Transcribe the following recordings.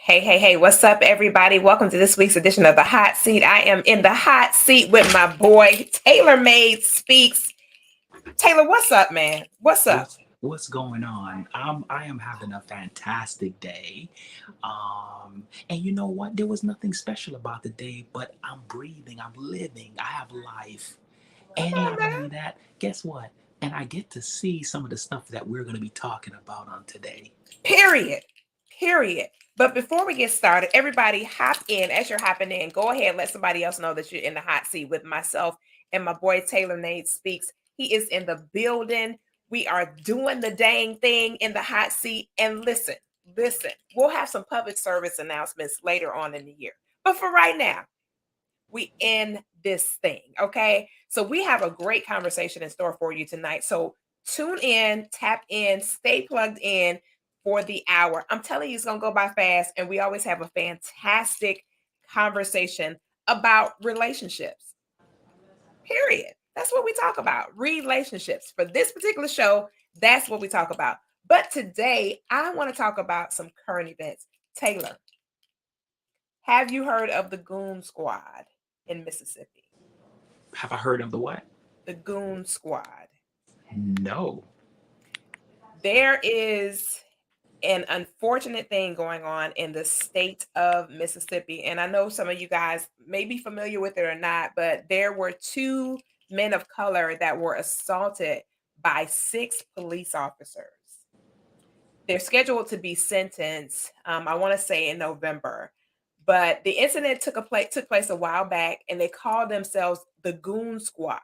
Hey, what's up, everybody? Welcome to this week's edition of The Hot Seat. I am in the hot seat with my boy, Taylor Made Speaks. Taylor, what's up, man? What's up? What's going on? I am having a fantastic day. And you know what? There was nothing special about the day, but I'm breathing, I'm living, I have life. Come And on, not man. only that, guess what? And I get to see some of the stuff that we're going to be talking about on today. Period. Period. But before we get started, everybody hop in. As you're hopping in, go ahead, let somebody else know that you're in the hot seat with myself and my boy Taylor Made Speaks. He is in the building. We are doing the dang thing in the hot seat. And listen, we'll have some public service announcements later on in the year. But for right now, we in this thing, okay? So we have a great conversation in store for you tonight. So tune in, tap in, stay plugged in for the hour. I'm telling you, it's gonna go by fast, and we always have a fantastic conversation about relationships. Period. That's what we talk about. Relationships. For this particular show, that's what we talk about. But today, I want to talk about some current events. Taylor, have you heard of the Goon Squad in Mississippi? Have I heard of the what? The Goon Squad. No. There is an unfortunate thing going on in the state of Mississippi. And I know some of you guys may be familiar with it or not, but there were two men of color that were assaulted by six police officers. They're scheduled to be sentenced, I want to say in November. But the incident took place a while back, and they called themselves the Goon Squad.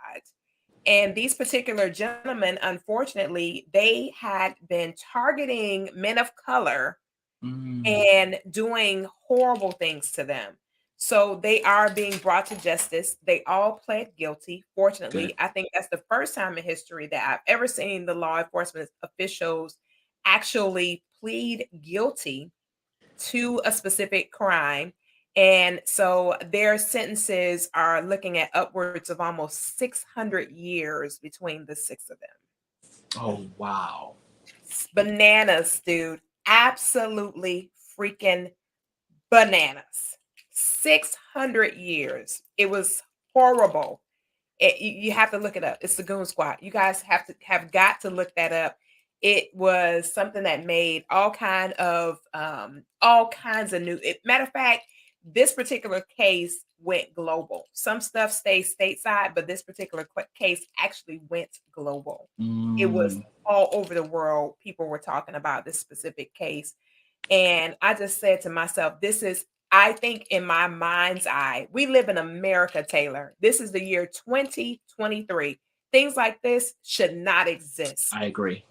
And these particular gentlemen, unfortunately, they had been targeting men of color Mm, and doing horrible things to them. So they are being brought to justice. They all pled guilty. good. Fortunately, I think that's the first time in history that I've ever seen the law enforcement officials actually plead guilty to a specific crime. And so their sentences are looking at upwards of almost 600 years between the six of them. Oh, wow. Bananas, dude. Absolutely freaking bananas. 600 years. It was horrible. You have to look it up. It's the Goon Squad. You guys have got to look that up. It was something that made all kinds of new. Matter of fact, this particular case went global. Some stuff stays stateside, but this particular case actually went global. It was Mm, all over the world. People were talking about this specific case, and I just said to myself, this is, I think in my mind's eye, we live in America, Taylor. This is the year 2023. Things like this should not exist. I agree.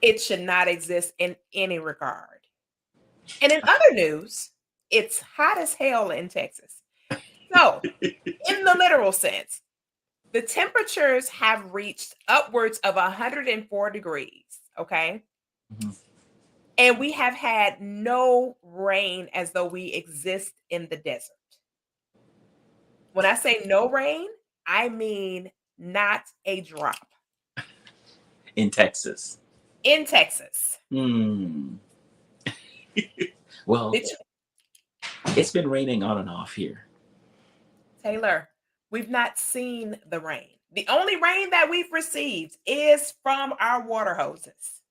It should not exist in any regard. And in other news, it's hot as hell in Texas. So, in the literal sense, the temperatures have reached upwards of 104 degrees. Okay. Mhm. And we have had no rain as though we exist in the desert. When I say no rain, I mean not a drop In Texas. in Texas. Hmm. Well, Bitch, it's been raining on and off here. Taylor, we've not seen the rain. The only rain that we've received is from our water hoses.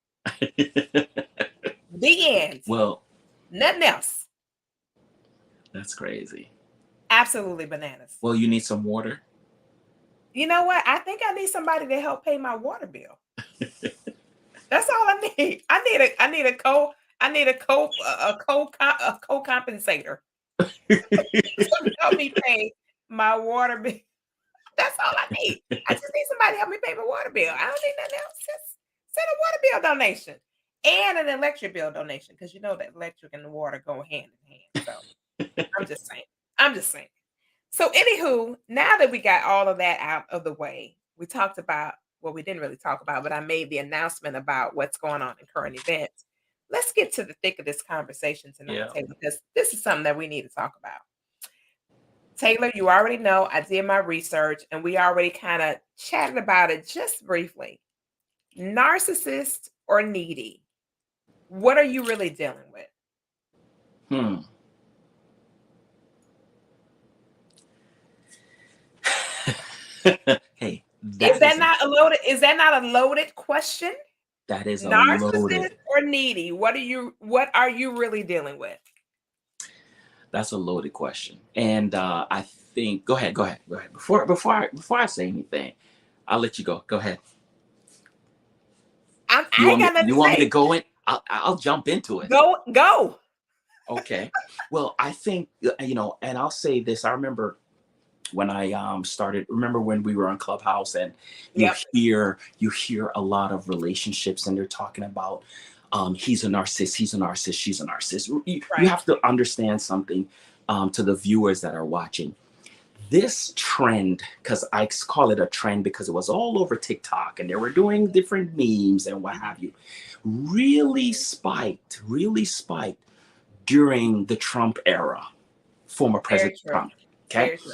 The end. Well, Nothing else. that's crazy. Absolutely bananas. Well, you need some water. You know what? I think I need somebody to help pay my water bill. That's all I need. I need a co-compensator to help me pay my water bill. That's all I need. I just need somebody to help me pay my water bill. I don't need nothing else. Just send a water bill donation and an electric bill donation, because you know that electric and the water go hand in hand. So I'm just saying. I'm just saying. So, anywho, now that we got all of that out of the way, we talked about, well, we didn't really talk about, but I made the announcement about what's going on in current events. Let's get to the thick of this conversation tonight, Yeah. Taylor, because this is something that we need to talk about. Taylor, you already know I did my research and we already kind of chatted about it just briefly. Narcissist or needy? What are you really dealing with? Hmm. Hey, Is that not a loaded? Is that not a loaded question? that is a Narcissist loaded or needy? What are you really dealing with? that's a loaded question. And I think go ahead. Before I say anything, I'll let you go. Go ahead. I ain't got nothing You to want me to say. go in? I'll jump into it. Go. Okay. Well, I think and I'll say this. I remember when I started. Remember when we were on Clubhouse, and Yep. you hear a lot of relationships, and they're talking about he's a narcissist, he's a narcissist, she's a narcissist. You Right. have to understand something to the viewers that are watching. This trend, because I call it a trend because it was all over TikTok and they were doing different memes and what Mhm. have you, really spiked during the Trump era, former Very President true. Trump. Okay. Very true.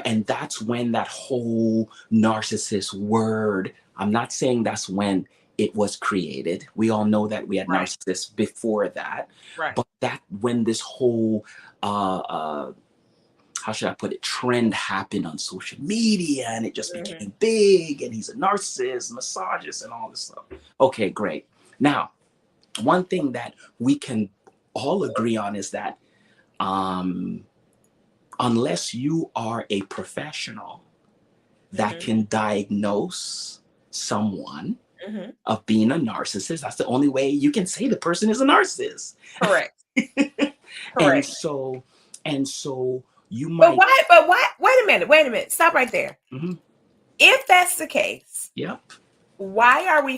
And that's when that whole narcissist word, I'm not saying that's when it was created. We all know that we had Right. narcissists before that, Right. but that when this whole uh, uh, how should I put it, trend happened on social media and it just Mhm. became big and he's a narcissist, misogynist, and all this stuff. Okay, great. Now, one thing that we can all agree on is that um, unless you are a professional that Mhm. can diagnose someone Mhm. of being a narcissist, that's the only way you can say the person is a narcissist. Correct. and Correct. so, and so you But might, why? But why? Wait a minute. Wait a minute. Stop right there. mhm, If that's the case, yep. why are we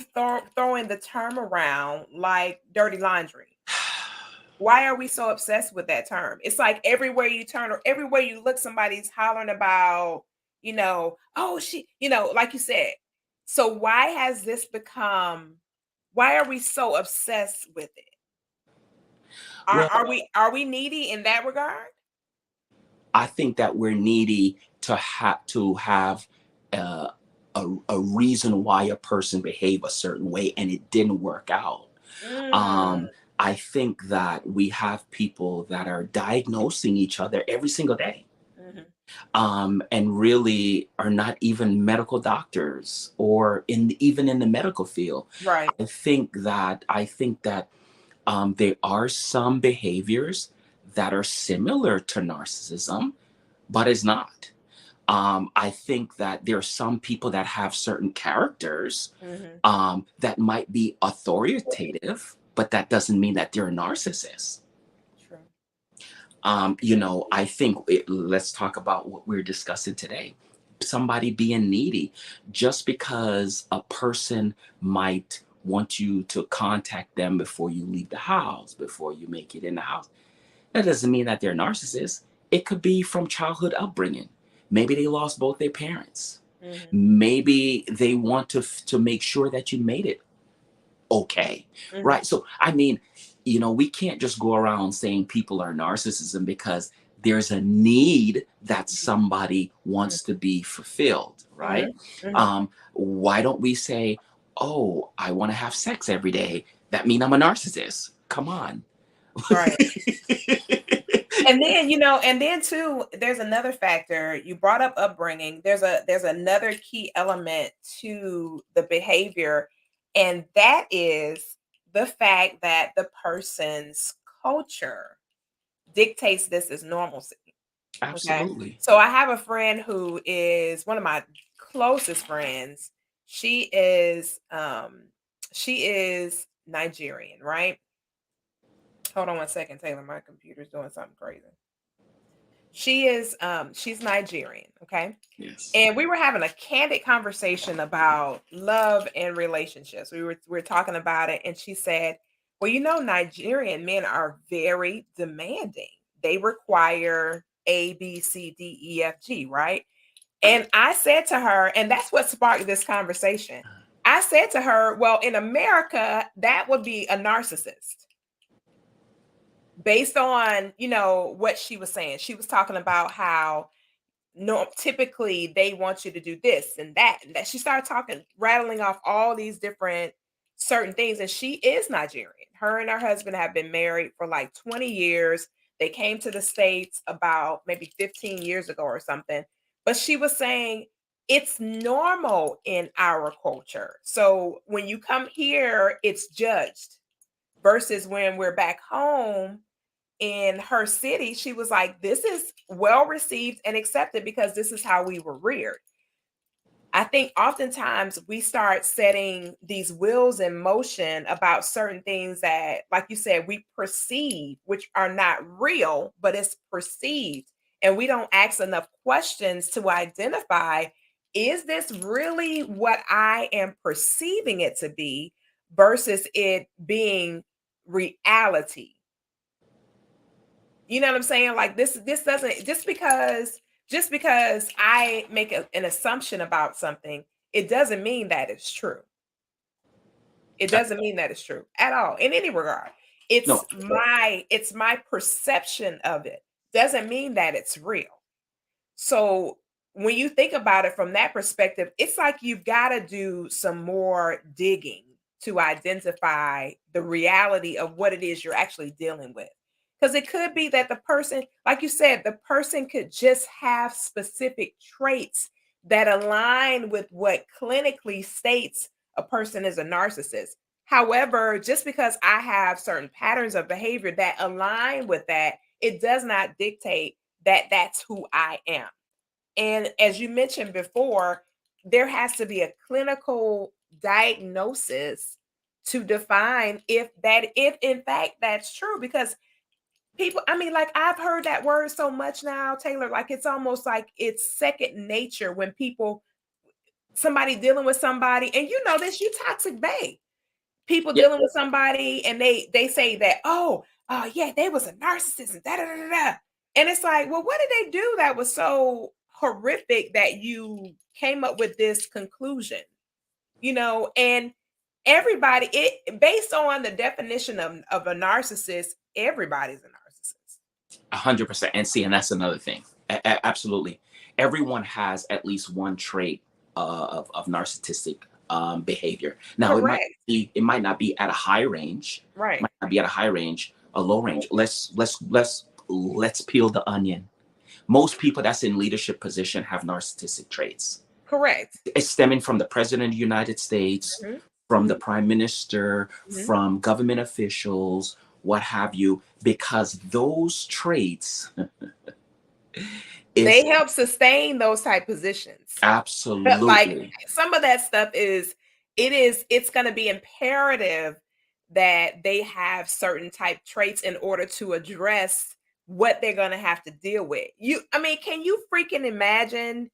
throwing the term around like dirty laundry? Why are we so obsessed with that term? It's like everywhere you turn or everywhere you look, somebody's hollering about, oh, like you said. So why has this become, why are we so obsessed with it? Are, Well, are we are we needy in that regard? I think that we're needy to have uh, a reason why a person behave a certain way and it didn't work out. Mm, Um, I think that we have people that are diagnosing each other every single day, mhm. and really are not even medical doctors or even in the medical field. Right. I think that there are some behaviors that are similar to narcissism, but it's not. I think that there are some people that have certain characters Mhm. that might be authoritative, but that doesn't mean that they're a narcissist. True. I think let's talk about what we're discussing today. Somebody being needy, just because a person might want you to contact them before you leave the house, before you make it in the house, that doesn't mean that they're narcissists. It could be from childhood upbringing. Maybe they lost both their parents. Mhm. Maybe they want to make sure that you made it okay, Mhm. right? So I mean, we can't just go around saying people are narcissism because there's a need that somebody wants to be fulfilled, right? Mhm. Mhm. Why don't we say, oh, I want to have sex every day, that mean I'm a narcissist? Come on. Right. And then, and then too, there's another factor. You brought up upbringing. There's another key element to the behavior, and that is the fact that the person's culture dictates this as normalcy. Okay. Absolutely. So I have a friend who is one of my closest friends. She is Nigerian, right? Hold on one second, Taylor. My computer's doing something crazy. She's Nigerian, okay? Yes. And we were having a candid conversation about love and relationships. We were talking about it, and she said, "Well, Nigerian men are very demanding. They require A, B, C, D, E, F, G, right?" And I said to her, and that's what sparked this conversation. I said to her, "Well, in America, that would be a narcissist." Based on, what she was saying. She was talking about how no, typically they want you to do this and that and that. She started talking, rattling off all these different certain things, and she is Nigerian. her and her husband have been married for like 20 years. They came to the States about maybe 15 years ago or something. But she was saying it's normal in our culture. So when you come here, it's judged versus when we're back home in her city, she was like, this is well received and accepted because this is how we were reared. I think oftentimes we start setting these wheels in motion about certain things that, like you said, we perceive, which are not real, but it's perceived. And we don't ask enough questions to identify, is this really what I am perceiving it to be versus it being reality? You know what I'm saying? Like this doesn't just because I make an assumption about something, it doesn't mean that it's true. It doesn't mean that it's true at all in any regard. No, It's my perception of it. Doesn't mean that it's real. So when you think about it from that perspective, it's like you've got to do some more digging to identify the reality of what it is you're actually dealing with. Because it could be that the person, like you said, the person could just have specific traits that align with what clinically states a person is a narcissist. However, just because I have certain patterns of behavior that align with that, it does not dictate that that's who I am. And as you mentioned before, there has to be a clinical diagnosis to define if in fact that's true. Because people, I mean, like I've heard that word so much now, Taylor, like it's almost like it's second nature when people, somebody dealing with somebody, and you know this, you toxic babe. People yeah, dealing with somebody and they say that, oh, yeah, they was a narcissist and da da da da da. And it's like, well, what did they do that was so horrific that you came up with this conclusion? And everybody, it based on the definition of a narcissist, everybody's a narcissist. 100%. And see, and that's another thing. Absolutely, everyone has at least one trait of narcissistic behavior. Now, Correct. it might not be at a high range. It Right. might not be at a high range, a low range. Let's peel the onion. Most people that's in leadership position have narcissistic traits. Correct. It's stemming from the president of the United States, Mhm. from the Mhm. prime minister, Mhm. from government officials, what have you, because those traits is They help sustain those type positions. But like absolutely. some of that stuff it's going to be imperative that they have certain type traits in order to address what they're going to have to deal with. I mean, can you freaking imagine?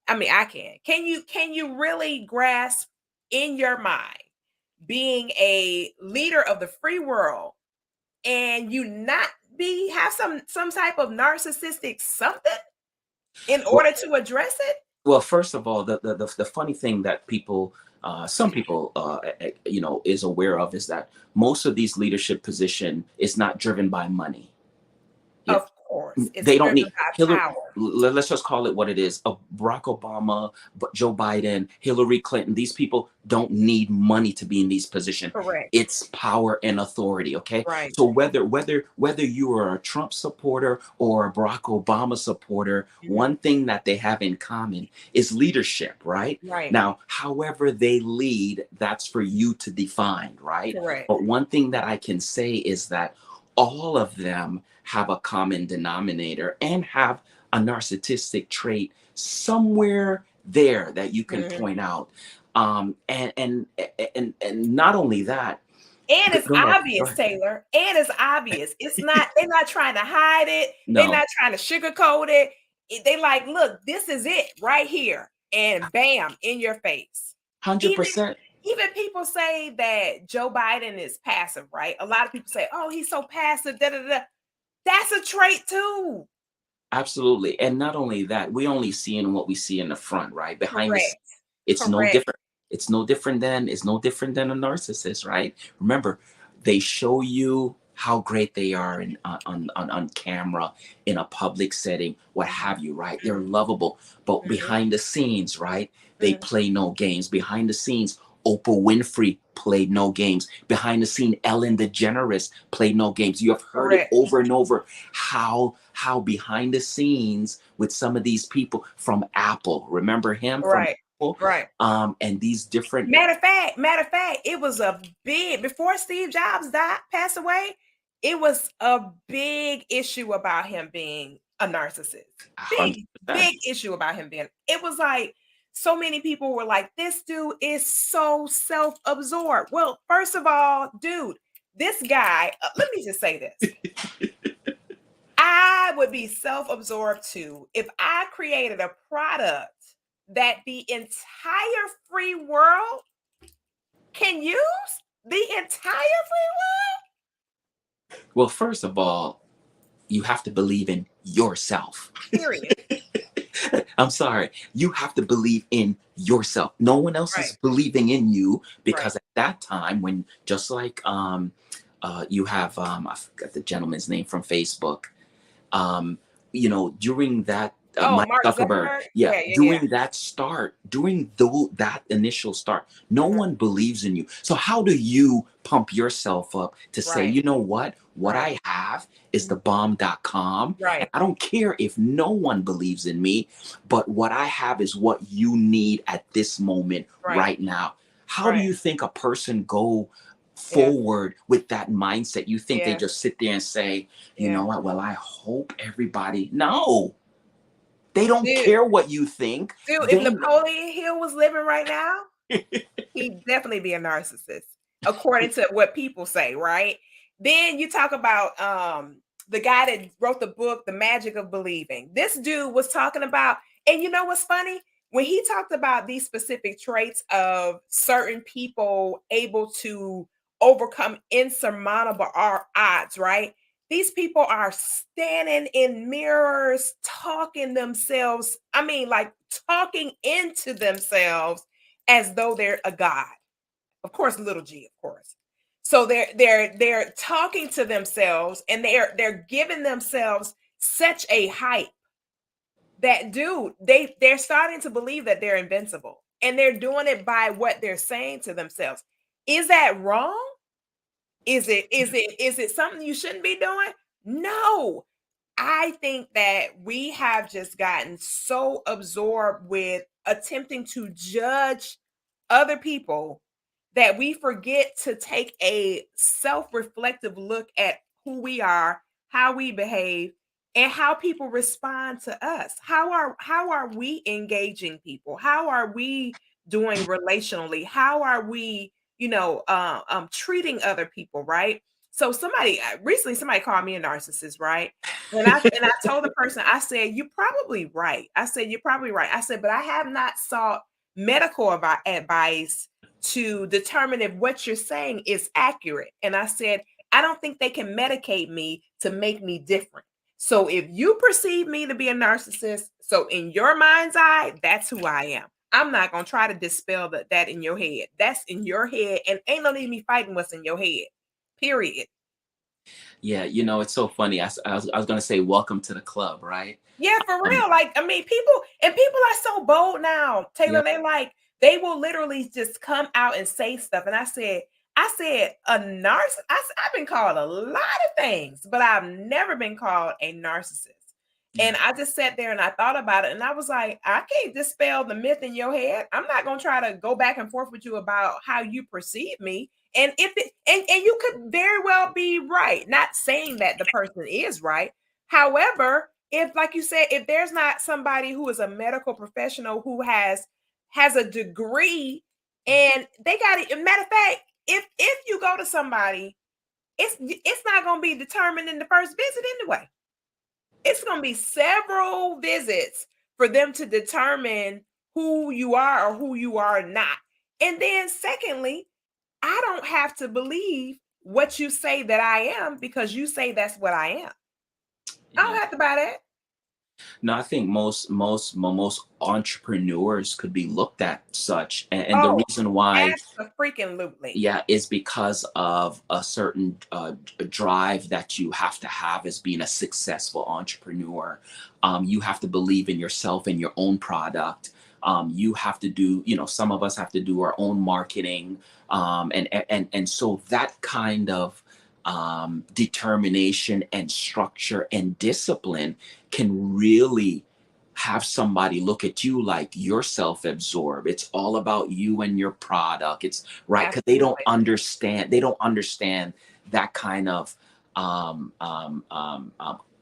I mean, I can. Can you really grasp in your mind being a leader of the free world and you not be have some type of narcissistic something in Well, order to address it? well, first of all, the funny thing that people, some people, is aware of is that most of these leadership position is not driven by money. You Of course, know, it's they don't driven need by Hillary. power. Let's just call it what it is. Barack Obama, Joe Biden, Hillary Clinton. These people don't need money to be in these positions. Correct. It's power and authority. Okay, Right. so whether you are a Trump supporter or a Barack Obama supporter, Mhm. one thing that they have in common is leadership. Right Right. now, however they lead, that's for you to define. Right, Correct. but one thing that I can say is that all of them have a common denominator and have a narcissistic trait somewhere there that you can Mhm. point out. And not only that, And it's go ahead, go obvious, ahead. Taylor. And it's obvious. They're not trying to hide it. They're No, not trying to sugarcoat it. They like, look, this is it right here. And bam, in your face. hundred Even percent. even people say that Joe Biden is passive, right? A lot of people say, oh, he's so passive. Da, da, da. That's a trait too. Absolutely. And not only that, we only see in what we see in the front, right? Behind the scenes, Correct. it's no Correct. different. It's no different than a narcissist, right? Remember, they show you how great they are on camera, in a public setting, what have you, right? They're lovable. But Mhm. behind the scenes, right? They Mhm. play no games. Behind the scenes, Oprah Winfrey played no games. Behind the scene, Ellen DeGeneres played no games. You have heard it Correct. over and over how behind the scenes with some of these people from Apple. Remember him from Right. Apple? Right. And these different. Matter of fact, it was a big before Steve Jobs died, passed away. It was a big issue about him being a narcissist. Big, 100%. big issue about him being. It was like so many people were like, "This dude is so self-absorbed." Well, first of all, dude, this guy. Let me just say this: I would be self-absorbed too if I created a product that the entire free world can use the entire free Well, first of all, you have to believe in yourself. world? Period. I'm sorry. You have to believe in yourself. No one else Right, is believing in you, right, because at that time, when just like you have I forgot the gentleman's name from Facebook, um, during that, Oh, Mike Mark Zuckerberg, Zuckerberg? yeah, Yeah, yeah, yeah. during that start, during that initial start, no Mhm. one believes in you. So how do you pump yourself up to say, Right, you know what right, I have is mhm, the bomb.com, and right. I don't care if no one believes in me, but what I have is what you need at this moment Right, right now. How do right. you think a person go Yeah, forward with that mindset? You think they yeah, just sit there and say, you know yeah. what? Well, I hope everybody. No, they don't Dude, care what you think. if They Napoleon Hill was living right now, he'd definitely be a narcissist, according to what people say, right? Then you talk about the guy that wrote the book, The Magic of Believing. This dude was talking about, and you know what's funny? When he talked about these specific traits of certain people able to overcome insurmountable odds, right? These people are standing in mirrors, talking themselves, I mean, like talking into themselves as though they're a god. Of course, little g, of course. So they're talking to themselves and they're giving themselves such a hype that dude, they're starting to believe that they're invincible. And they're doing it by what they're saying to themselves. Is that wrong? Is it something you shouldn't be doing? No. I think that we have just gotten so absorbed with attempting to judge other people that we forget to take a self-reflective look at who we are, how we behave, and how people respond to us. How are we engaging people? How are we doing relationally? How are we, treating other people, right? So somebody recently somebody called me a narcissist, right? And I told the person, I said, "You're probably right." I said, "You're probably right." I said, "But I have not sought medical advice to determine if what you're saying is accurate." And I said, "I don't think they can medicate me to make me different. So if you perceive me to be a narcissist, so in your mind's eye, that's who I am. I'm not gonna try to dispel that in your head. That's in your head, and ain't no need me fighting what's in your head. Period." Yeah, it's so funny. I was gonna say, welcome to the club, right? Yeah, for Um, real. Like, I mean, people are so bold now, yeah, Taylor. They will literally just come out and say stuff. And I said, a narcissist. I've been called a lot of things, but I've never been called a narcissist. yeah, And I just sat there and I thought about it, and I was like, I can't dispel the myth in your head. I'm not gonna try to go back and forth with you about how you perceive me. And if it and you could very well be right, not saying that the person is right. However, if like you said, if there's not somebody who is a medical professional who has a degree and they got it, matter of fact, if you go to somebody, it's not going to be determined in the first visit anyway. It's going to be several visits for them to determine who you are or who you are not. And then secondly, I don't have to believe what you say that I am because you say that's what I am. I yeah. don't have to buy that. No, I think most entrepreneurs could be looked at such, and the Oh, reason why, abso-freaking-lutely. yeah, is because of a certain drive that you have to have as being a successful entrepreneur. You have to believe in yourself and your own product. You have to do, some of us have to do our own marketing, and so that kind of determination and structure and discipline can really have somebody look at you like you're self-absorbed. It's all about you and your product. It's right, because Absolutely. they don't understand that kind of um, um, um,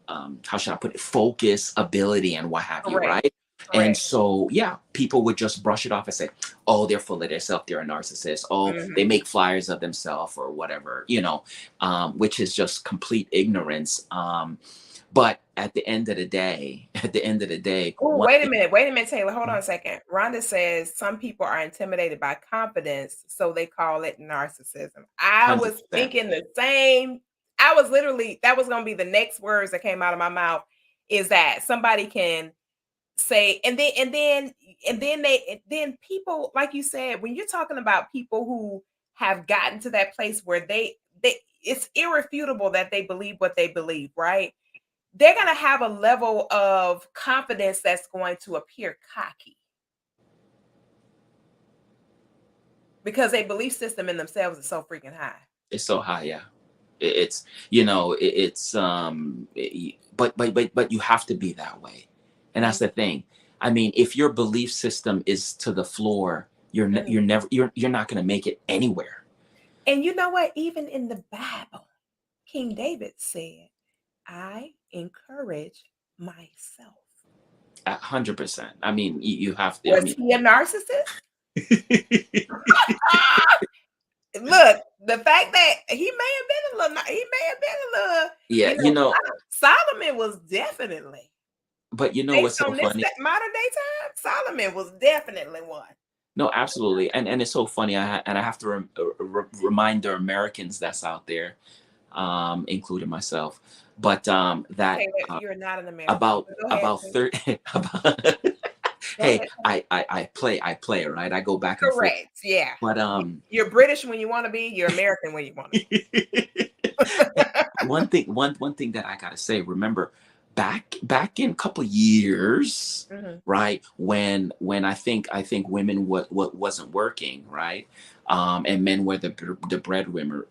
um, how should I put it, focus, ability, and what have you, Correct. right? And Correct. so, yeah, people would just brush it off and say, "Oh, they're full of themselves. They're a narcissist. Oh, they Mhm. make flyers of themselves or whatever," which is just complete ignorance. But at the end of the day, Oh, one thing, wait a minute, Taylor. Hold on a second. Rhonda says some people are intimidated by confidence, so they call it narcissism. I hundred was percent, thinking the same. I was literally, that was going to be the next words that came out of my mouth, is that somebody can say, and then people, like you said, when you're talking about people who have gotten to that place where they it's irrefutable that they believe what they believe, right? They're going to have a level of confidence that's going to appear cocky because a belief system in themselves is so freaking high. it's so high, yeah. It's it's but you have to be that way, and that's Mhm, the thing. I mean, if your belief system is to the floor, mhm. you're not going to make it anywhere. And you know what? Even in the Bible, King David said, I encourage myself. 100%. I mean, you have to. I Was mean, he a narcissist? Ah! Look, the fact that he may have been a little, he may have been a little, yeah, Solomon was definitely, but based what's so on this funny? modern day time, Solomon was definitely one. No, absolutely, and it's so funny. And I have to remind the Americans that's out there, including myself, but that Taylor, you're not an American, about but go ahead, about please. 30 about, Go hey, ahead. I play, right? I go back and forth, Correct. Yeah. but You're British when you want to be, you're American when you want to be. one thing that I gotta say, remember, back in a couple years, Mhm, right? When I think women what wasn't working, right? And men were the breadwinner.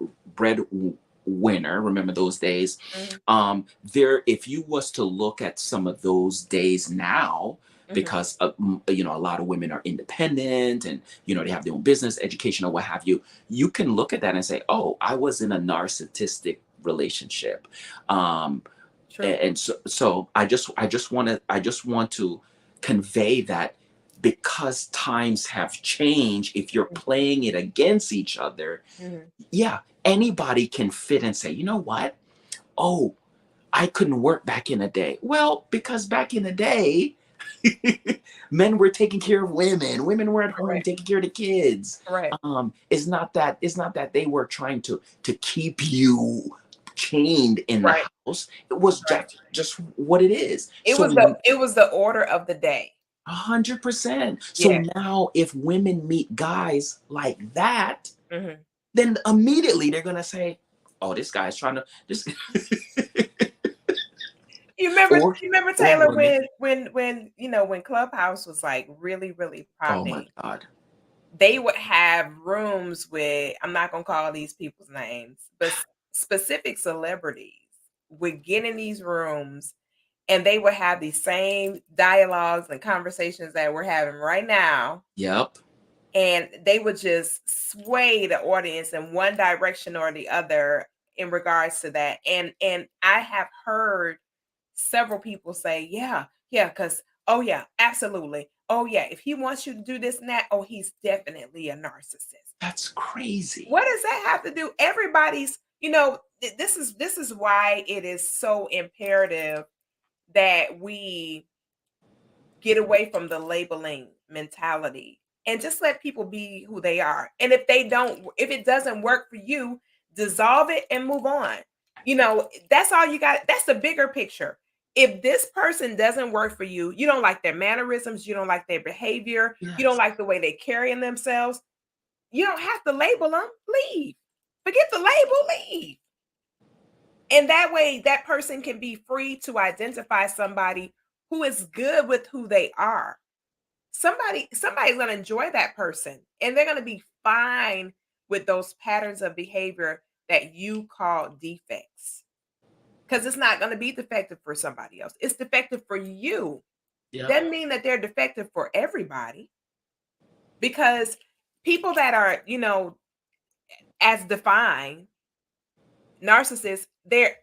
Remember those days? mhm, There, if you was to look at some of those days now, mhm. because a lot of women are independent, and they have their own business, education, or what have you. You can look at that and say, "Oh, I was in a narcissistic relationship," um, True. and so I just want to convey that, because times have changed. If you're Mhm, playing it against each other, mhm. yeah, anybody can fit and say, "You know what? Oh, I couldn't work back in the day." Well, because back in the day, men were taking care of women. Women were at home Correct. taking care of the kids. Correct. It's not that they were trying to keep you chained in the Right. house. It was Right. just what it is. So It was the order of the day. 100%. So Yeah. now, if women meet guys like that, Mhm. then immediately they're gonna say, "Oh, this guy's trying to this," or You remember Taylor woman. when when Clubhouse was like really really Oh my popping, God. they would have rooms with, I'm not gonna call these people's names, but specific celebrities would get in these rooms and they would have these same dialogues and conversations that we're having right now, Yep. and they would just sway the audience in one direction or the other in regards to that. And I have heard several people say, yeah, yeah, because oh yeah, absolutely. Oh yeah, if he wants you to do this and that, oh, he's definitely a narcissist. That's crazy. What does that have to do? Everybody's, this is why it is so imperative that we get away from the labeling mentality and just let people be who they are. And if it doesn't work for you, dissolve it and move on. That's all you got. That's the bigger picture. If this person doesn't work for you, you don't like their mannerisms, you don't like their behavior, you don't Yes. like the way they carry themselves, you don't have to label them. Leave. Forget the label, leave. And that way, that person can be free to identify somebody who is good with who they are. somebody's going to enjoy that person, and they're going to be fine with those patterns of behavior that you call defects, because it's not going to be defective for somebody else. It's defective for you. Yep. Doesn't mean that they're defective for everybody, because people that are, as defined narcissists, they're,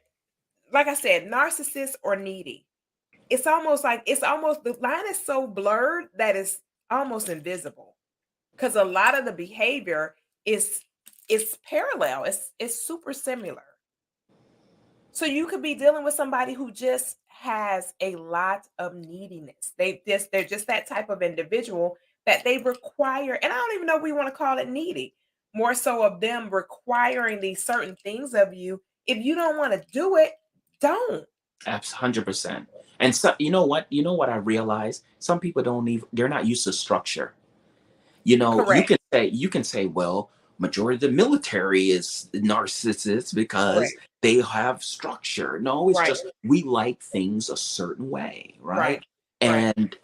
like I said, narcissists or needy. It's almost the line is so blurred that it's almost invisible, because a lot of the behavior is parallel. It's super similar. So you could be dealing with somebody who just has a lot of neediness. They're just that type of individual that they require, and I don't even know if we want to call it needy. More so of them requiring these certain things of you. If you don't want to do it, don't. 100%. And so, you know what I realize? Some people don't even, they're not used to structure. You Correct. can say, well, majority of the military is narcissists because Correct. they have structure. No, it's Right. just we like things a certain way, right? Right. Right. And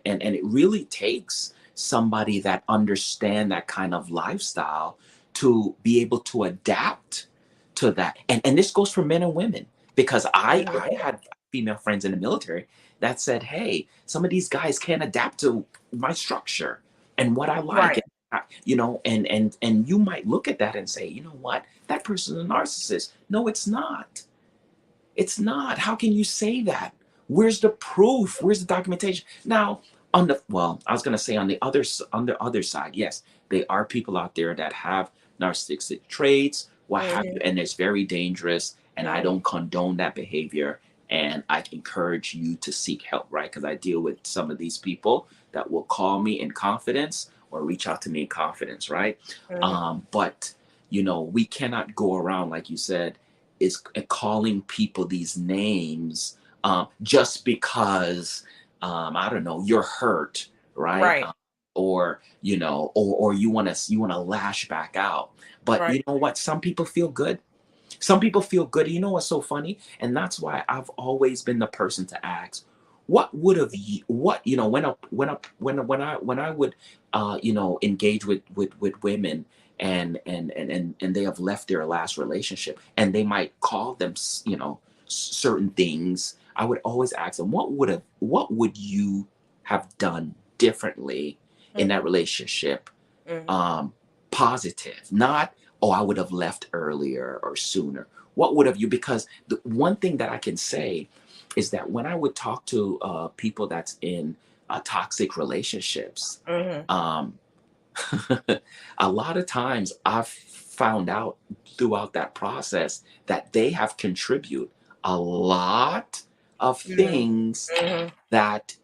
it really takes somebody that understand that kind of lifestyle to be able to adapt to that. And this goes for men and women, because Mhm. I had female friends in the military that said, hey, some of these guys can't adapt to my structure and what I like. Right. And and you might look at that and say, you know what, that person's a narcissist. No, it's not. It's not. How can you say that? Where's the proof? Where's the documentation? Now, I was gonna say on the other side, yes, there are people out there that have narcissistic traits, what have you, Mhm. and it's very dangerous. And I Mhm. don't condone that behavior. And I encourage you to seek help, right? Because I deal with some of these people that will call me in confidence or reach out to me in confidence, right? Mhm. But we cannot go around, like you said, is calling people these names just because I don't know, you're hurt, right? Right. Or or you want to lash back out. But Right. you know what? Some people feel good. Some people feel good. You know what's so funny? And that's why I've always been the person to ask, what would have you, what when I would engage with women, and they have left their last relationship, and they might call them certain things. I would always ask them, what would you have done differently in that Mhm. relationship? Mhm. um Positive, not, oh, I would have left earlier or sooner. What would have you? Because the one thing that I can say is that when I would talk to people that's in toxic relationships, Mhm. um a lot of times I've found out throughout that process that they have contributed a lot of Mhm. things Mhm. that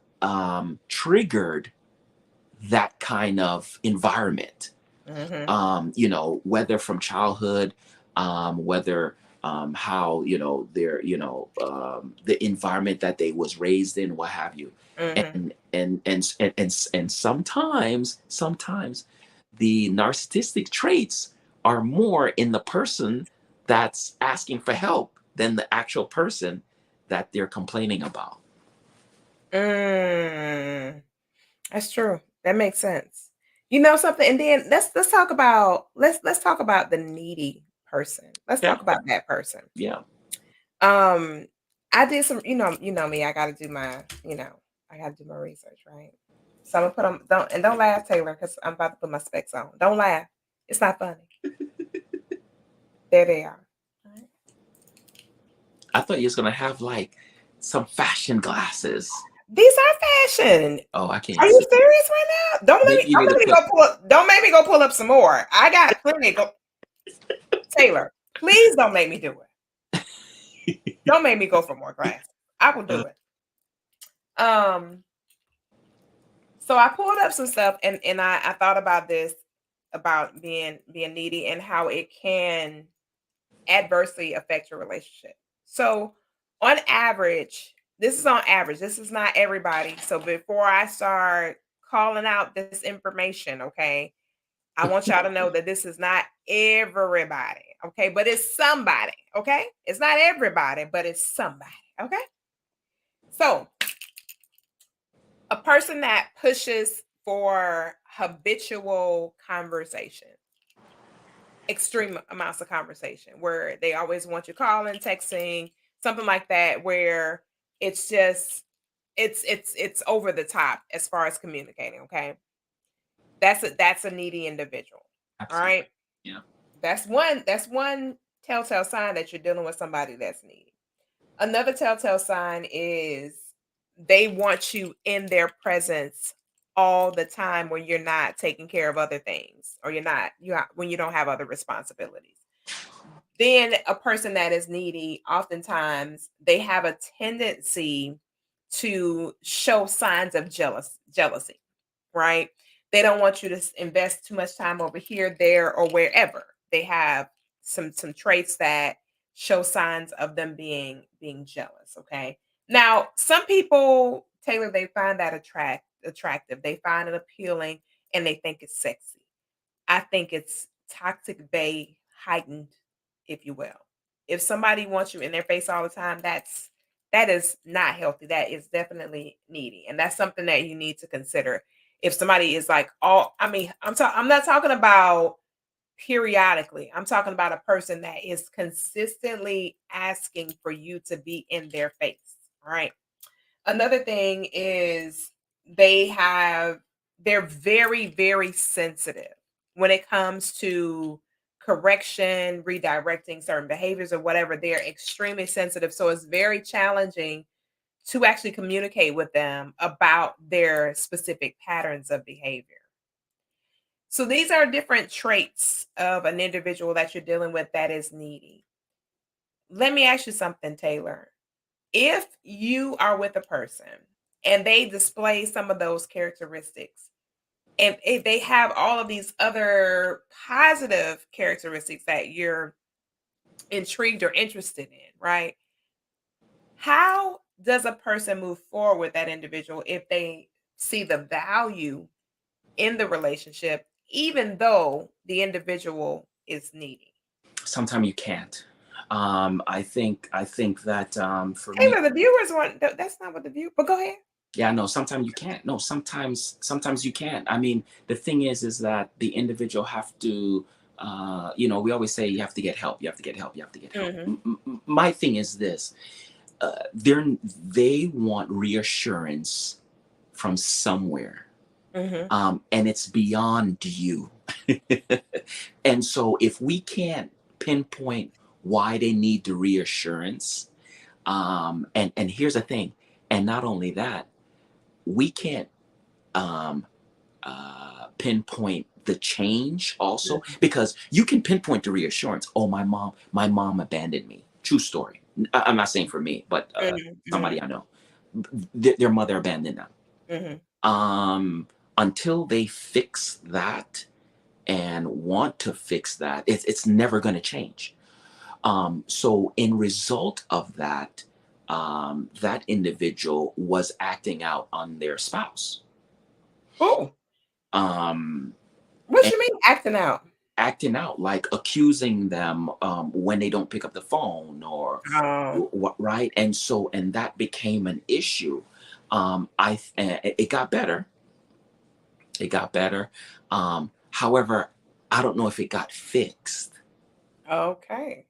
triggered that kind of environment. Mhm. Whether from childhood, whether how the environment that they was raised in, what have you. Mhm. And sometimes the narcissistic traits are more in the person that's asking for help than the actual person that they're complaining about. Mm. That's true. That makes sense. You know something? And then let's talk about the needy person. Let's Yeah, talk about that person. yeah. Um, I did some, you know me, I gotta do my research, right? So I'm gonna put on don't laugh, Taylor, because I'm about to put my specs on. Don't laugh. It's not funny. There they are. All right. I thought you was gonna have like some fashion glasses. These are fashion. Oh, I Are can't you see. serious right now? Don't let me Maybe you don't need to let me put. go don't make me go pull up some more. I got plenty. Go Taylor, please don't make me do it. Don't make me go for more class. I will do it. Um, so I pulled up some stuff, and I thought about this, about being needy and how it can adversely affect your relationship. So on average, this is on average. This is not everybody. So before I start calling out this information, okay, I want y'all to know that this is not everybody, okay, but it's somebody, okay? It's not everybody, but it's somebody, okay? So A person that pushes for habitual conversation, extreme amounts of conversation, where they always want you calling, texting, something like that, where it's just it's over the top as far as communicating. Okay, that's a needy individual. All Absolutely. right, Yeah. that's one telltale sign that you're dealing with somebody that's needy. Another telltale sign is they want you in their presence all the time when you're not taking care of other things, or when you don't have other responsibilities. Then a person that is needy, oftentimes they have a tendency to show signs of jealousy, right? They don't want you to invest too much time over here, there, or wherever. They have some traits that show signs of them being jealous. Okay. Now, some people, Taylor, they find that attractive. They find it appealing, and they think it's sexy. I think it's toxic bay heightened, if you will. If somebody wants you in their face all the time, that is not healthy. That is definitely needy. And that's something that you need to consider. If somebody is like, all I mean, I'm not talking about periodically. I'm talking about a person that is consistently asking for you to be in their face. All right. Another thing is they're very, very sensitive when it comes to correction, redirecting certain behaviors or whatever. They're extremely sensitive. So it's very challenging to actually communicate with them about their specific patterns of behavior. So these are different traits of an individual that you're dealing with that is needy. Let me ask you something, Taylor. If you are with a person and they display some of those characteristics, and if they have all of these other positive characteristics that you're intrigued or interested in, right? How does a person move forward with that individual if they see the value in the relationship, even though the individual is needy? Sometimes you can't. I think that for me, Taylor, the viewers want that's not what the view, but go ahead. yeah, no, sometimes you can't. No, sometimes you can't. I mean, the thing is that the individual have to, we always say you have to get help. You have to get help. You have to get help. Hmm. My thing is this: they want reassurance from somewhere, Hmm. and it's beyond you. And so, if we can't pinpoint why they need the reassurance, and here's the thing, and not only that, we can't um, pinpoint the change also, because you can pinpoint the reassurance. Oh, my mom abandoned me. True story. I'm not saying for me, but Hmm. somebody I know, their mother abandoned them. Hmm. Until they fix that and want to fix that, it's never going to change. So in result of that, that individual was acting out on their spouse. Oh, Um, what you mean acting out? Acting out, like accusing them when they don't pick up the phone, or Oh, what, right? And that became an issue. It got better. It got better. However, I don't know if it got fixed. okay.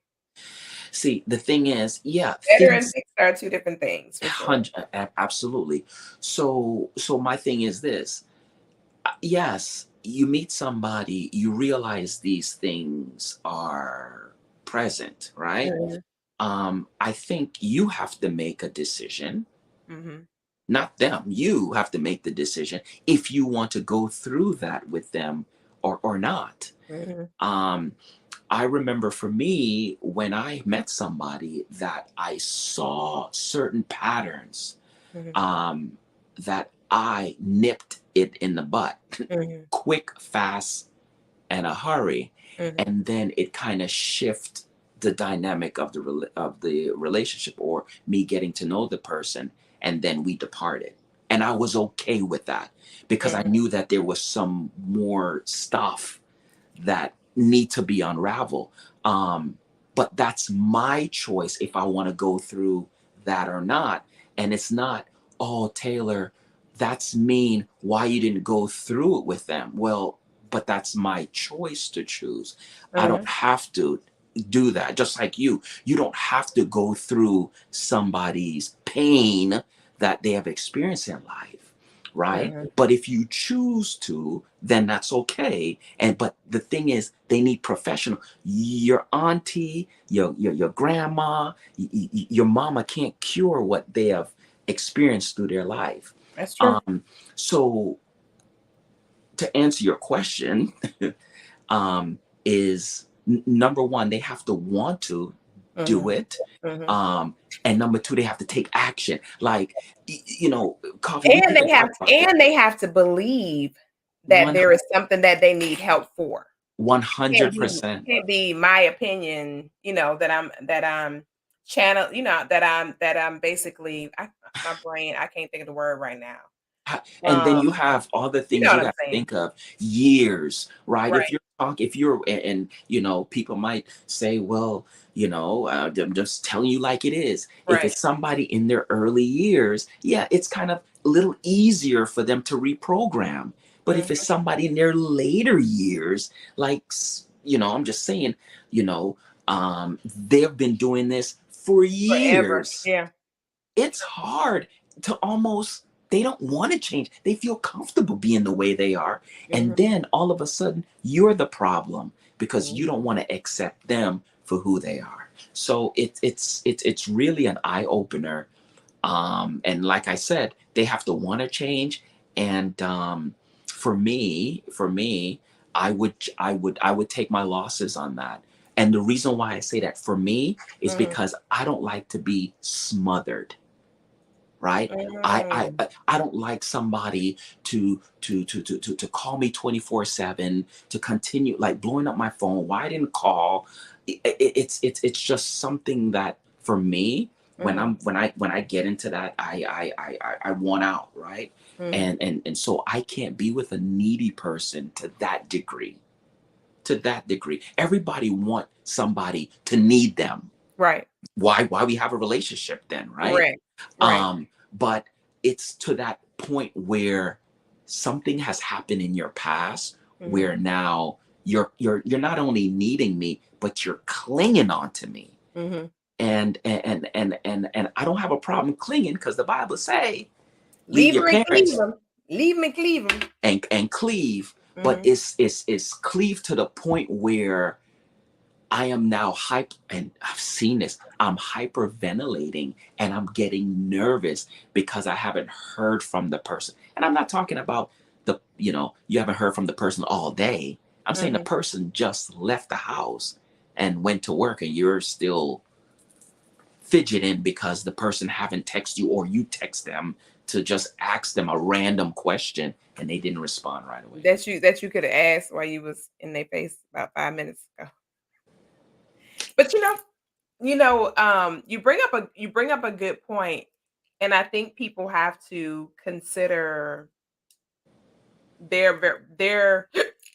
See, the thing is, yeah, Better and things fixed are two different things for sure. absolutely. So my thing is this: yes, you meet somebody, you realize these things are present, right? Mhm, I think you have to make a decision, mhm, not them. You have to make the decision if you want to go through that with them, or not. mhm, Um, I remember for me, when I met somebody that I saw certain patterns, mhm, um, that I nipped it in the butt, mhm, quick, fast, and a hurry, mhm, and then it kind of shift the dynamic of the relationship, or me getting to know the person, and then we departed, and I was okay with that, because I mhm. knew that there was some more stuff that need to be unraveled. um but that's my choice if I want to go through that or not. And it's not, oh, Taylor, that's mean why you didn't go through it with them. Well, but that's my choice to choose. I don't Mhm. have to do that. Just like you don't have to go through somebody's pain that they have experienced in life, right? Mhm. But if you choose to, then that's okay. And but the thing is, they need professional. Your auntie, your grandma, your mama can't cure what they have experienced through their life. That's true. um, so to answer your question, is number one, they have to want to do Mhm. it. Mhm. Um, and number two, they have to take action. Like, Coffee, we And can talk about this. they have to believe that One, there is something that they need help for. one Can't hundred be percent. can't be my opinion, that I'm channel, that I'm basically my brain, I can't think of the word right now. And then Um, you have all the you know things what you I'm got to saying. think of, years, right? Right, If you're and people might say, well, I'm just telling you like it is. If right. it's somebody in their early years, yeah, it's kind of a little easier for them to reprogram. But if it's Mhm. somebody in their later years, like, I'm just saying, they've been doing this for Forever. years. Yeah. It's hard to almost, they don't want to change. They feel comfortable being the way they are. And Mhm. then all of a sudden, you're the problem because Mhm. you don't want to accept them for who they are. So it's really an eye opener. And like I said, they have to want to change. And for me, I would take my losses on that. And the reason why I say that for me is Mhm. because I don't like to be smothered, right? I I Mm. I don't like somebody to call me 24/7, to continue like blowing up my phone. Why I didn't call? It's just something that for me, Mhm. when I get into that, I want out, right? Mhm. And so I can't be with a needy person to that degree. To that degree, everybody want somebody to need them. Right. Why we have a relationship then, right? Correct. Right. But it's to that point where something has happened in your past Mhm. where now you're not only needing me, but you're clinging on to me. Mhm. And I don't have a problem clinging because the Bible say leave Leave your them and cleave parents them. Leave them and cleave them. and cleave, but Mhm. it's cleave to the point where I am now hype, and I've seen this. I'm hyperventilating and I'm getting nervous because I haven't heard from the person. And I'm not talking about you haven't heard from the person all day. I'm saying the Mhm. person just left the house and went to work and you're still fidgeting because the person haven't texted you or you text them to just ask them a random question and they didn't respond right away. That you could have asked while you was in their face about 5 minutes ago. But you bring up a good point, and I think people have to consider their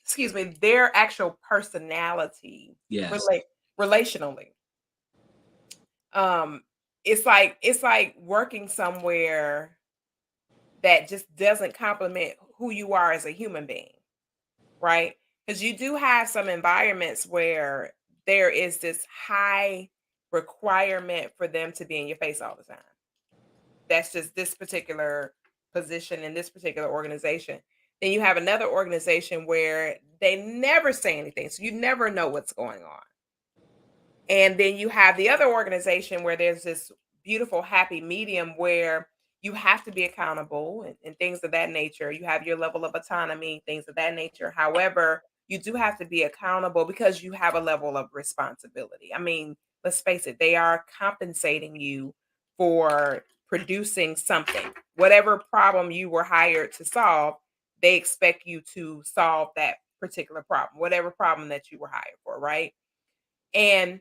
excuse me, their actual personality Yes. relate relationally. Um, it's like working somewhere that just doesn't complement who you are as a human being, right? Because you do have some environments where there is this high requirement for them to be in your face all the time. That's just this particular position in this particular organization. Then you have another organization where they never say anything, so you never know what's going on. And then you have the other organization where there's this beautiful happy medium where you have to be accountable and things of that nature. You have your level of autonomy, things of that nature. However, you do have to be accountable because you have a level of responsibility. I mean, let's face it, they are compensating you for producing something. Whatever problem you were hired to solve, they expect you to solve that particular problem, whatever problem that you were hired for, right? And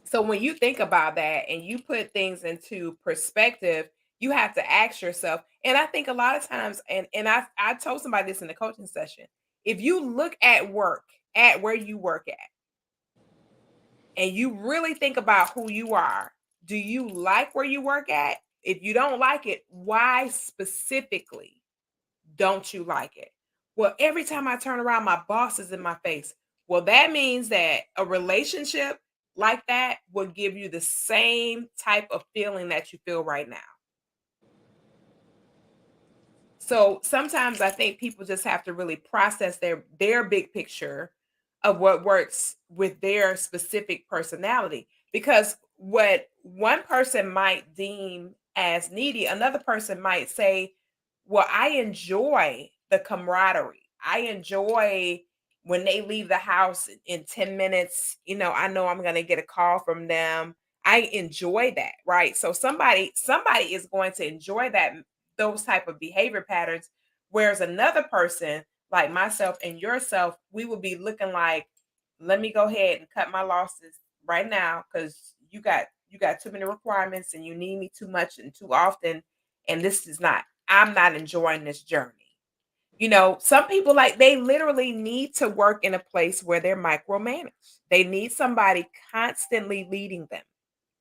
so when you think about that and you put things into perspective, you have to ask yourself, and I think a lot of times, and I told somebody this in the coaching session, if you look at work, at where you work at, and you really think about who you are, do you like where you work at? if you don't like it, why specifically don't you like it? Well, every time I turn around, my boss is in my face. Well, that means that a relationship like that will give you the same type of feeling that you feel right now. So sometimes I think people just have to really process their big picture of what works with their specific personality, because what one person might deem as needy, another person might say, "Well, I enjoy the camaraderie. I enjoy when they leave the house in 10 minutes, I know I'm going to get a call from them. I enjoy that." Right? So somebody is going to enjoy that, those type of behavior patterns, whereas another person like myself and yourself, we will be looking like, let me go ahead and cut my losses right now, because you got too many requirements and you need me too much and too often, and this is not, I'm not enjoying this journey. Some people, like, they literally need to work in a place where they're micromanaged. They need somebody constantly leading them,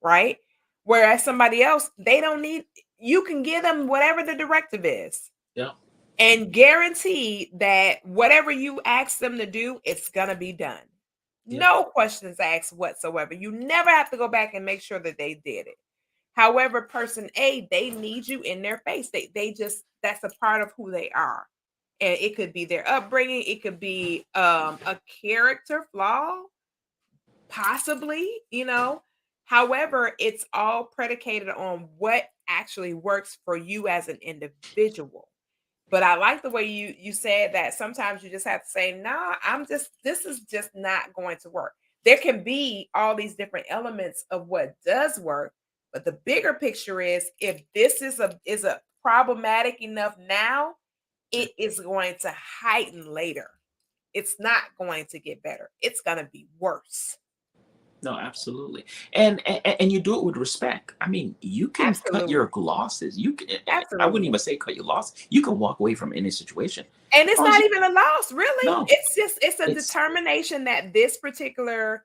right? Whereas somebody else, they don't need, you can give them whatever the directive is Yeah. and guarantee that whatever you ask them to do, it's going to be done. Yeah. No questions asked whatsoever. You never have to go back and make sure that they did it. However, person A, they need you in their face. They just, that's a part of who they are. And it could be their upbringing, it could be a character flaw, possibly. However, it's all predicated on what actually works for you as an individual. But I like the way you said that sometimes you just have to say, "Nah, this is just not going to work." There can be all these different elements of what does work, but the bigger picture is, if this is a problematic enough now, it is going to heighten later. It's not going to get better. It's going to be worse. No, absolutely. And you do it with respect. I mean, you can cut Absolutely. your losses. You can, I wouldn't Absolutely. even say cut your loss. You can walk away from any situation. And As it's long as not you, even a loss, really. no, It's a it's determination that this particular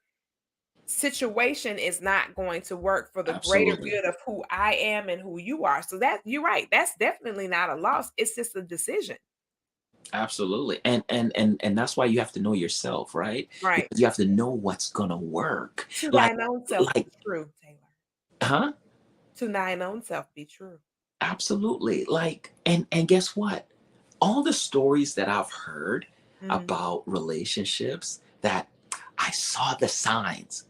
situation is not going to work for the greater absolutely, good of who I am and who you are. So that, you're right. That's definitely not a loss. It's just a decision. absolutely. And that's why you have to know yourself, right? Right. Because you have to know what's gonna work. To Like, thine own self like, be true, Taylor. huh? To thine own self be true. Absolutely. Like, and guess what? All the stories that I've heard Mhm. about relationships that I saw the signs.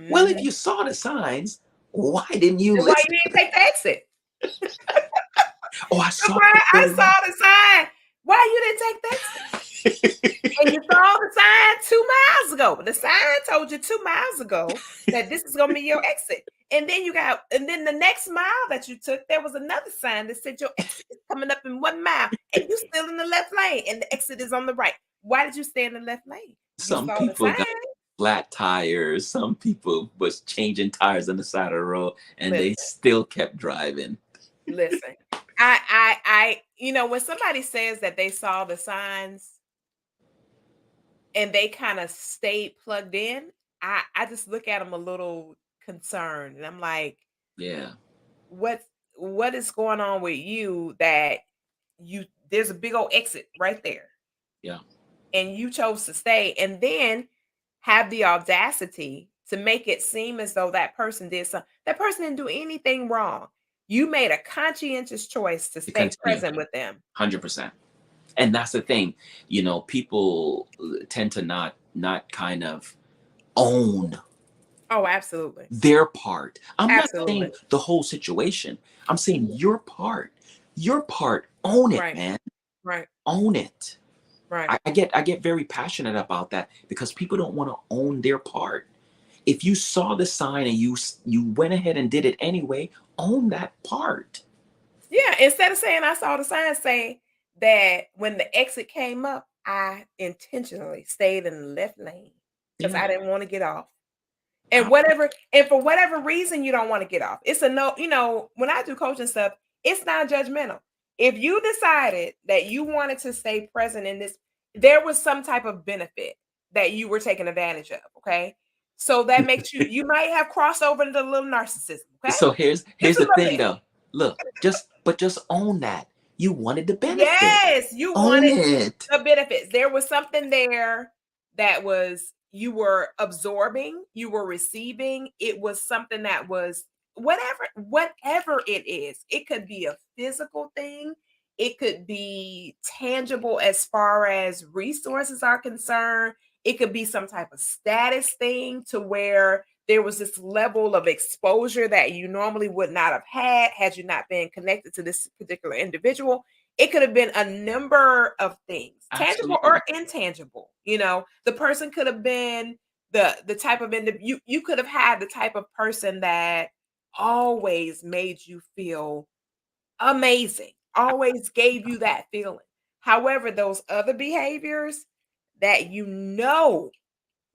Well, if Mhm. you saw the signs, why didn't you Then why listen? you didn't take the exit? Oh, I That's saw why it for I so long. saw the sign. Why you didn't take the exit? And you saw the sign 2 miles ago. The sign told you 2 miles ago that this is gonna be your exit. And then the next mile that you took, there was another sign that said your exit is coming up in 1 mile, and you still in the left lane, and the exit is on the right. Why did you stay in the left lane? You Some saw the people got sign. flat tires. Some people was changing tires on the side of the road, and they Listen, still kept driving. listen. I when somebody says that they saw the signs and they kind of stayed plugged in, I just look at them a little concerned, and I'm like, Yeah, what what is going on with you that you there's a big old exit right there, yeah. and you chose to stay, and then have the audacity to make it seem as though that person did something. That person didn't do anything wrong. You made a conscientious choice to To stay continue, present with them. 100%. And that's the thing, people tend to not kind of own Oh, absolutely. their part. I'm not Absolutely. saying the whole situation. I'm saying your part. Your part. Own it, Right. man. Right. Own it. Right. I get very passionate about that because people don't want to own their part. If you saw the sign and you went ahead and did it anyway, own that part. Yeah, instead of saying I saw the sign, say that when the exit came up, I intentionally stayed in the left lane because Yeah. I didn't want to get off. I- And for whatever reason you don't want to get off. It's a no, when I do coaching stuff, it's not judgmental. If you decided that you wanted to stay present in this, there was some type of benefit that you were taking advantage of, okay? So that makes you might have crossed over into a little narcissism, okay? so here's Just a the little thing bit. though. look, just own that. You wanted the benefit. Yes, you Own wanted it. the benefits. There was something there that was you were absorbing, you were receiving. It was something that was whatever it is. It could be a physical thing. It could be tangible as far as resources are concerned. It could be some type of status thing to where there was this level of exposure that you normally would not have had you not been connected to this particular individual. It could have been a number of things, tangible Absolutely. or intangible. You know, the person could have been the type of you could have had the type of person that always made you feel amazing, always gave you that feeling. However, those other behaviors that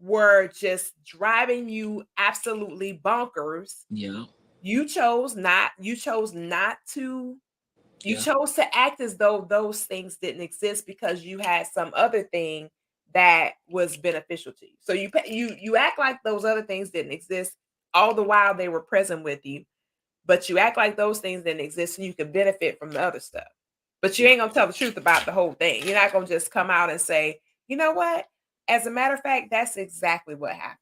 were just driving you absolutely bonkers, Yeah. you chose not to you Yeah. chose to act as though those things didn't exist because you had some other thing that was beneficial to you. So you act like those other things didn't exist all the while they were present with you, but you act like those things didn't exist so you could benefit from the other stuff. But you Yeah. ain't gonna tell the truth about the whole thing. You're not gonna just come out and say, you know what? As a matter of fact, that's exactly what happened.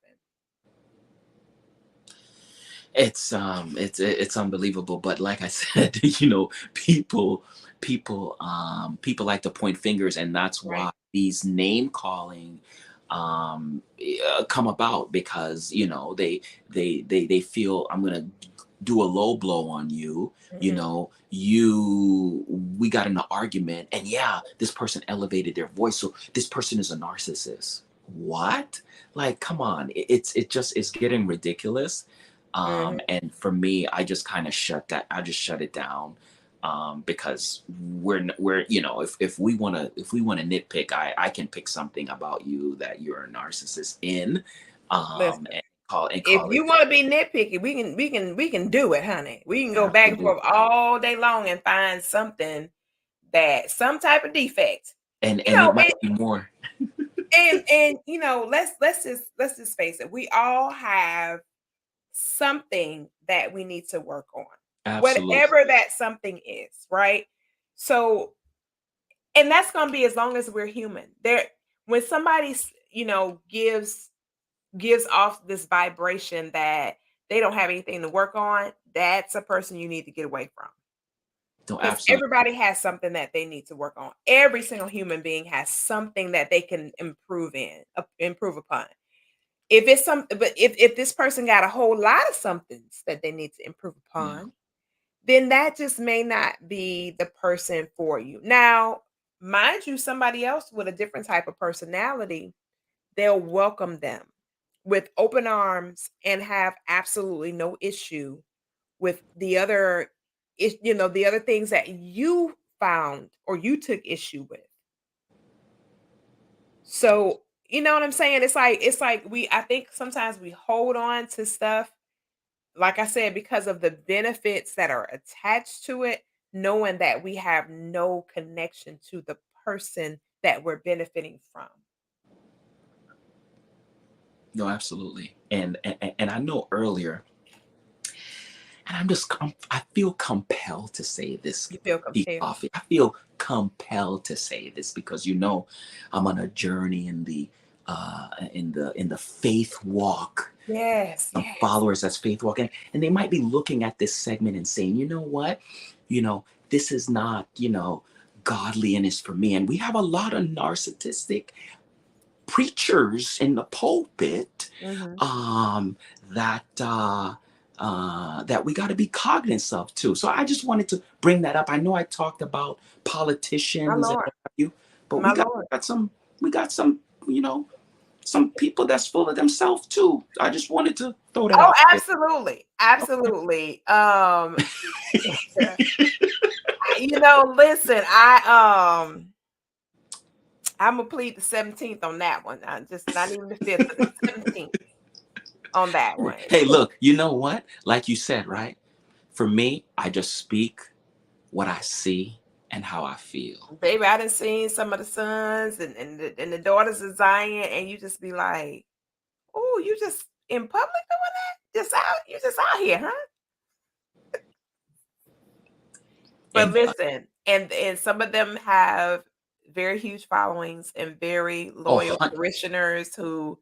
It's unbelievable, but like I said, people like to point fingers, and that's Right. why these name calling come about, because they feel, I'm gonna do a low blow on you. Mhm. We got in an argument, and yeah, this person elevated their voice, so this person is a narcissist. What? Like, come on. It's getting ridiculous. Mhm. And for me, I just shut it down. Because we're if we want to nitpick, I can pick something about you that you're a narcissist in, Listen. and If call it you want to be nitpicky, we can do it, honey. We can go back and absolute. forth all day long and find something that some type of defect. You And know, it might be more. and let's just face it. We all have something that we need to work on. Absolutely. Whatever that something is, right? So, and that's going to be as long as we're human. There when somebody, gives off this vibration that they don't have anything to work on, that's a person you need to get away from. No, Because absolutely. everybody has something that they need to work on. Every single human being has something that they can improve upon. If this person got a whole lot of somethings that they need to improve Yeah. upon, then that just may not be the person for you. Now, mind you, somebody else with a different type of personality, they'll welcome them with open arms and have absolutely no issue with the other things that you found or you took issue with. So, you know what I'm saying? It's like I think sometimes we hold on to stuff, like I said, because of the benefits that are attached to it, knowing that we have no connection to the person that we're benefiting from. No, absolutely. And I know earlier, and I feel compelled to say this, You feel P compelled. Coffee. I feel compelled to say this because I'm on a journey in the faith walk. Yes, Some yes. followers that's faith walking, and they might be looking at this segment and saying, you know what, this is not godly and it's for me. And we have a lot of narcissistic preachers in the pulpit, Mhm. um, that we got to be cognizant of too. So I just wanted to bring that up. I know I talked about My politicians and lord. what have you, but My lord. we got some some people that's full of themselves too. I just wanted to throw that Oh, out there. absolutely. Absolutely. Listen, I'm gonna plead the 17th on that one. Just not even the 5th, but the 17th on that one. Hey, look, you know what? Like you said, right? For me, I just speak what I see and how I feel. Baby, I done seen some of the sons and the daughters of Zion, and you just be like, "Oh, you just in public doing that? You just out here, huh?" But And listen, and some of them have very huge followings and very oh, loyal parishioners who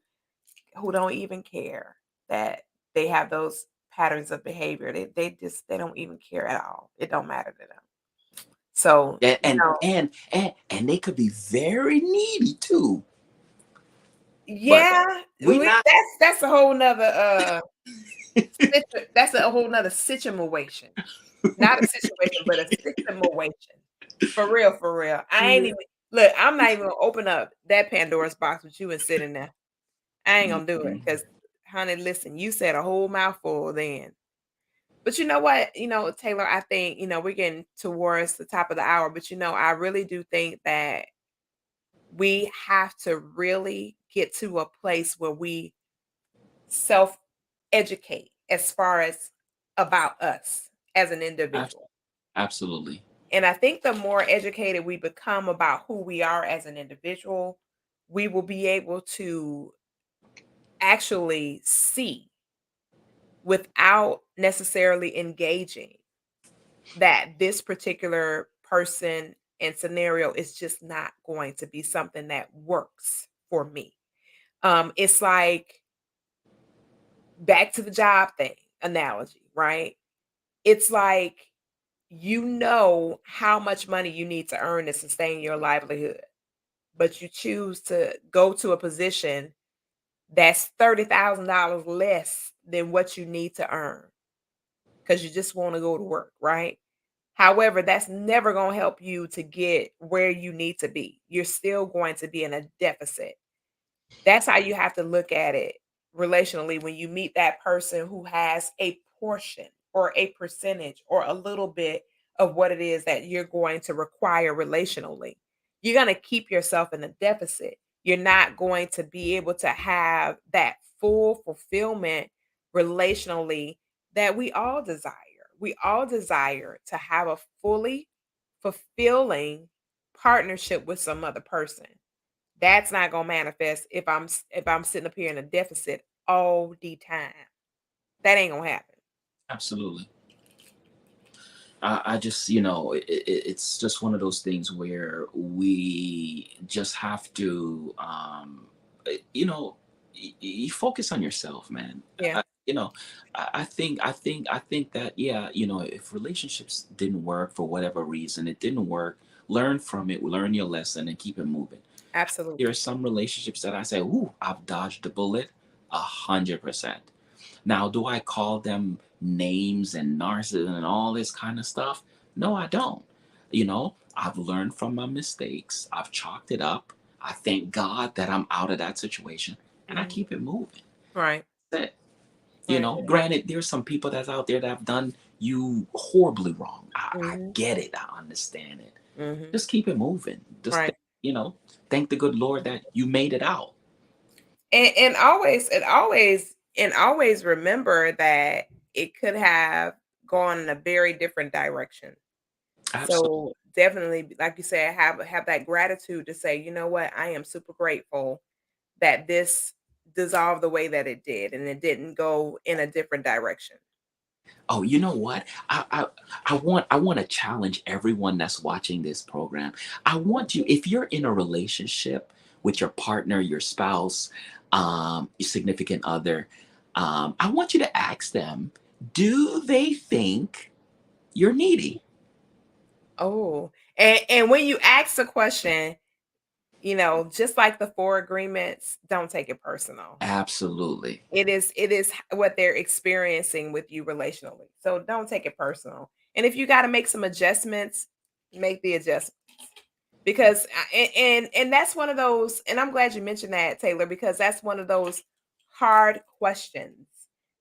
don't even care that they have those patterns of behavior. They don't even care at all. It don't matter to them. So, and you know, and they could be very needy too. But yeah, we not that's a whole nother that's a whole nother situation. Not a situation, but a situation. For real, for real. I ain't even look, I'm not even gonna open up that Pandora's box with you and sitting there. I ain't gonna do it Mhm. because, honey, listen, you said a whole mouthful then. But you know what? Taylor, I think, we're getting towards the top of the hour, but I really do think that we have to really get to a place where we self educate as far as about us as an Abs- individual. Absolutely. And I think the more educated we become about who we are as an individual, we will be able to actually see without necessarily engaging that this particular person and scenario is just not going to be something that works for me. It's like back to the job thing analogy, right? It's like how much money you need to earn to sustain your livelihood, but you choose to go to a position that's $30,000 less than what you need to earn because you just want to go to work, right? However, that's never going to help you to get where you need to be. You're still going to be in a deficit. That's how you have to look at it relationally when you meet that person who has a portion or a percentage or a little bit of what it is that you're going to require relationally. You're going to keep yourself in a deficit. You're not going to be able to have that full fulfillment relationally that we all desire. We all desire to have a fully fulfilling partnership with some other person. That's not gonna manifest if I'm sitting up here in a deficit all the time. That ain't gonna happen. Absolutely. I just, it's just one of those things where we just have to, you focus on yourself, man. Yeah, I think that, yeah, if relationships didn't work for whatever reason, it didn't work. Learn from it, learn your lesson, and keep it moving. There are absolutely. some relationships that I say, "Ooh, I've dodged the bullet 100%." Now, do I call them names and narcissism and all this kind of stuff? No, I don't. I've learned from my mistakes. I've chalked it up. I thank God that I'm out of that situation and I Mhm. keep it moving. Right, That's it. right. Granted, there's some people that's out there that have done you horribly wrong. I Mhm, get it. I understand it. mhm. Just keep it moving. Right. You know, thank the good Lord that you made it out. And always remember that it could have gone in a very different direction. Absolutely. So definitely, like you said, have that gratitude to say, you know what, I am super grateful that this dissolved the way that it did and it didn't go in a different direction. Oh, you know what? I want to challenge everyone that's watching this program. I want you, if you're in a relationship with your partner, your spouse, your significant other, I want you to ask them, do they think you're needy? Oh, and when you ask the question, just like the four agreements, don't take it personal. Absolutely. It is what they're experiencing with you relationally. So don't take it personal. And if you got to make some adjustments, make the adjustments. Because and that's one of those, and I'm glad you mentioned that, Taylor, because that's one of those hard questions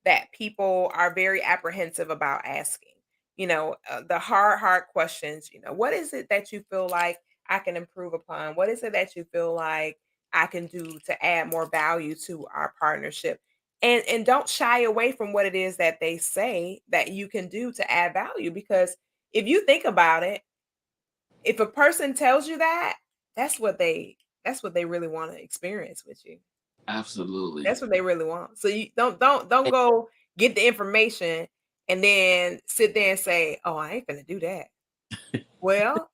that people are very apprehensive about asking. The hard questions. What is it that you feel like I can improve upon? What is it that you feel like I can do to add more value to our partnership? And don't shy away from what it is that they say that you can do to add value, because if you think about it, if a person tells you that, that's what they that's what they really want to experience with you. Absolutely. That's what they really want. So you don't go get the information and then sit there and say, "Oh, I ain't gonna do that." Well,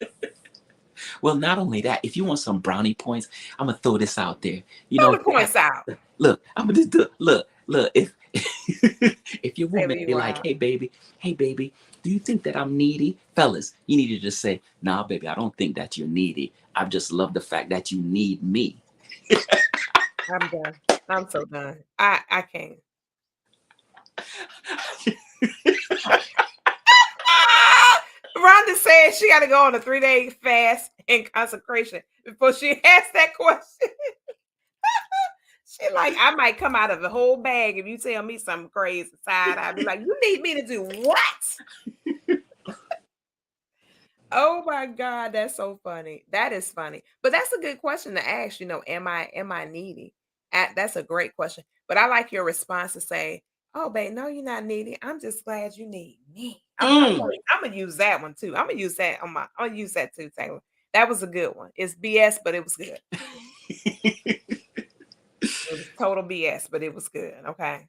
Well, not only that, if you want some brownie points, I'm gonna throw this out there. You throw know, the points out. look, I'm gonna just do look. If if your Taylor, woman be you like, are. hey baby, do you think that I'm needy, fellas? You need to just say, nah, baby, I don't think that you're needy. I just love the fact that you need me. I'm done. I'm so done. I can't. Rhonda said she got to go on a 3-day fast and consecration before she asked that question. She like, I might come out of the whole bag if you tell me something crazy side. I'd be like, you need me to do what? Oh my God, that's so funny. That is funny. But that's a good question to ask, am I needy? That's a great question. But I like your response to say, "Oh, babe, no, you're not needy. I'm just glad you need me." Mm. I'm gonna use that one too. I'm gonna use that too, Taylor. That was a good one. It's BS, but it was good. It was total BS, but it was good. Okay.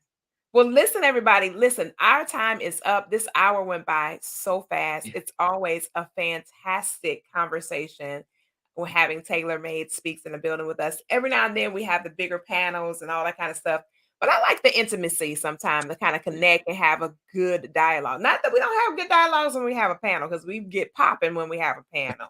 Well, listen, everybody. Listen, our time is up. This hour went by so fast. Yeah, It's always a fantastic conversation. We're having Taylor Made speaks in the building with us. Every now and then we have the bigger panels and all that kind of stuff. But I like the intimacy sometimes to kind of connect and have a good dialogue. Not that we don't have good dialogues when we have a panel, because we get popping when we have a panel.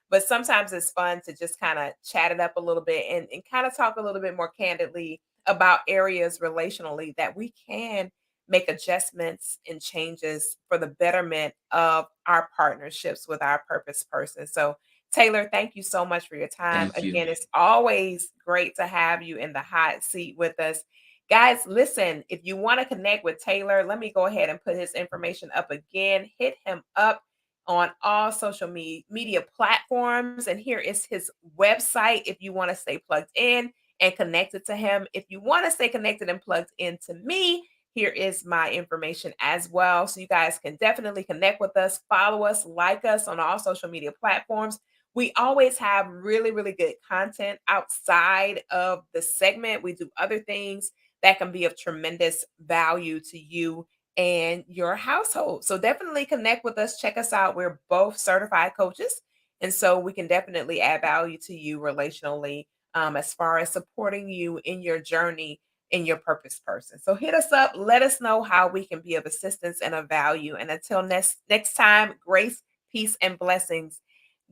But sometimes it's fun to just kind of chat it up a little bit and kind of talk a little bit more candidly about areas relationally that we can make adjustments and changes for the betterment of our partnerships with our purpose person. So, Taylor, thank you so much for your time. thank you. Again, it's always great to have you in the hot seat with us. Guys, listen, if you want to connect with Taylor, let me go ahead and put his information up again. Hit him up on all social media platforms. And here is his website if you want to stay plugged in and connected to him. If you want to stay connected and plugged into me, here is my information as well. So you guys can definitely connect with us, follow us, like us on all social media platforms. We always have really, really good content outside of the segment. We do other things that can be of tremendous value to you and your household. So definitely connect with us. Check us out. We're both certified coaches. And so we can definitely add value to you relationally, as far as supporting you in your journey in your purpose person. So hit us up. Let us know how we can be of assistance and of value. And until next time, grace, peace, and blessings.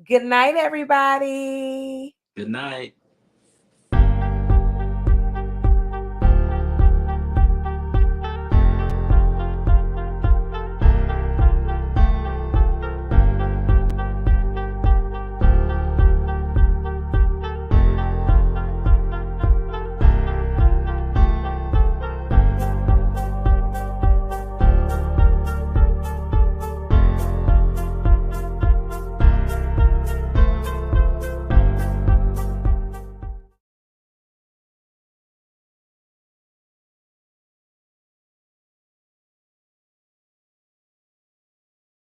Good night, everybody. Good night.